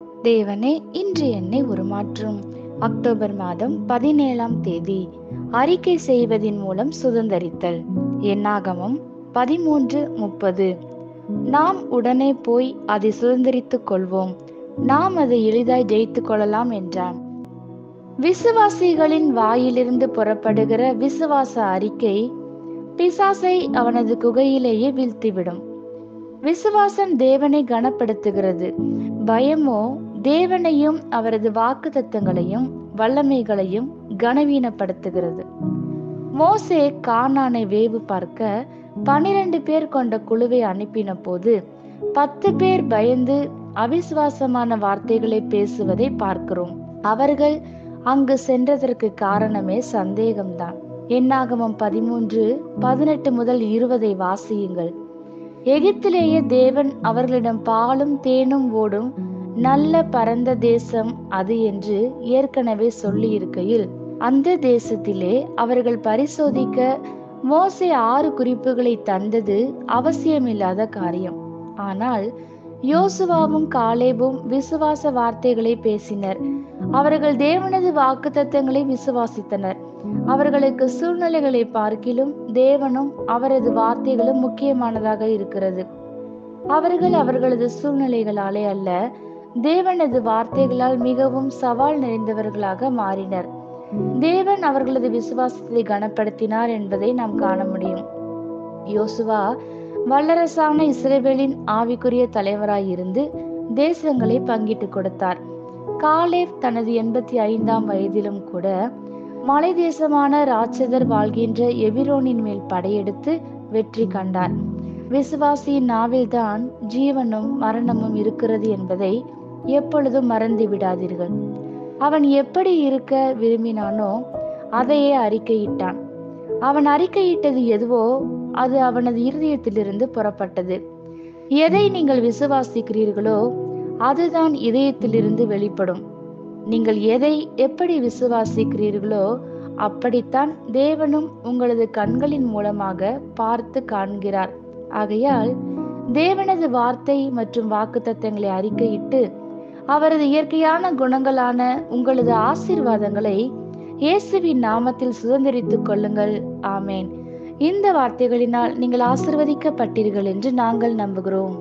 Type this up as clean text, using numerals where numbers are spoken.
தேவனே, இன்று என்னை உருமாற்றும். அக்டோபர் மாதம் 17ஆம் தேதி. அறிக்கை செய்வதின் மூலம் சுதந்தரித்தல். என்னாகமம் 13:30. நாம் உடனே போய் அதை சுதந்தரித்துக் கொள்வோம். நாம் அதை எளிதாய் ஜெயித்துக் கொள்ளலாம் என்றான். விசுவாசிகளின் வாயிலிருந்து புறப்படுகிற விசுவாச அறிக்கை பிசாசை அவனது குகையிலேயே வீழ்த்திவிடும். விசுவாசம் தேவனை கனப்படுத்துகிறது. பயமோ தேவனையும் அவரது வாக்குத்தத்தங்களையும் வல்லமைகளையும் கனவீனப்படுத்துகிறது. மோசே கானானை வேவு பார்க்க 12 பேர் கொண்ட குழுவை அனுப்பின போது 10 பேர் பயந்து அவிசுவாசமான வார்த்தைகளை பேசுவதை பார்க்கிறோம். அவர்கள் அங்கு சென்றதற்கு காரணமே சந்தேகம்தான். என்னாகமம் 13:18 முதல் 20 வாசியுங்கள். எகிப்திலேயே தேவன் அவர்களிடம் பாலும் தேனும் ஓடும் நல்ல பரந்த தேசம் அது என்று ஏற்கனவே சொல்லி இருக்கையில், அந்த தேசத்திலே அவர்கள் பரிசோதிக்க மோசே 6 குறிப்புகளை தந்தது அவசியமில்லாத காரியம். ஆனால் யோசுவாவும் காலேபும் விசுவாச வார்த்தைகளை பேசினர். அவர்கள் தேவனது வாக்குத்தத்தங்களை விசுவாசித்தனர். அவர்களுக்கு சூழ்நிலைகளை பார்க்கிலும் தேவனும் அவரது வார்த்தைகளும் முக்கியமானதாக இருக்கிறது. அவர்கள் அவர்களது சூழ்நிலைகளாலே அல்ல, தேவனது வார்த்தைகளால் மிகவும் சவால் நிறைந்தவர்களாக மாறினர். தேவன் அவர்களது விசுவாசத்தை கனப்படுத்தினார் என்பதை நாம் காண முடியும். யோசுவா வல்லரசான இஸ்ரவேலின் ஆவிக்குரிய தலைவராயிருந்து தேசங்களை பங்கிட்டு கொடுத்தார். காலேப் தனது 85ஆம் வயதிலும் கூட மலை தேசமான ராட்சதர் வாழ்கின்ற எபிரோனின் மேல் படையெடுத்து வெற்றி கண்டார். விசுவாசியின் நாவில்தான் ஜீவனும் மரணமும் இருக்கிறது என்பதை எப்பொழுதும் மறந்து விடாதீர்கள். அவன் எப்படி இருக்க விரும்பினானோ அதையே அறிக்கையிட்டான். அவன் அறிக்கையிட்டது எதுவோ அது அவனது இருதயத்திலிருந்து புறப்பட்டது. எதை நீங்கள் விசுவாசிக்கிறீர்களோ அதுதான் இதயத்திலிருந்து வெளிப்படும். நீங்கள் எதை எப்படி விசுவாசிக்கிறீர்களோ அப்படித்தான் தேவனும் உங்களது கண்களின் மூலமாக பார்த்து காண்கிறார். ஆகையால் தேவனது வார்த்தை மற்றும் வாக்குத்தத்தங்களை அறிக்கையிட்டு அவரது இயற்கையான குணங்களான உங்களது ஆசீர்வாதங்களை இயேசுவின் நாமத்தில் சுதந்திரித்துக் கொள்ளுங்கள். ஆமேன். இந்த வார்த்தைகளினால் நீங்கள் ஆசீர்வதிக்கப்பட்டீர்கள் என்று நாங்கள் நம்புகிறோம்.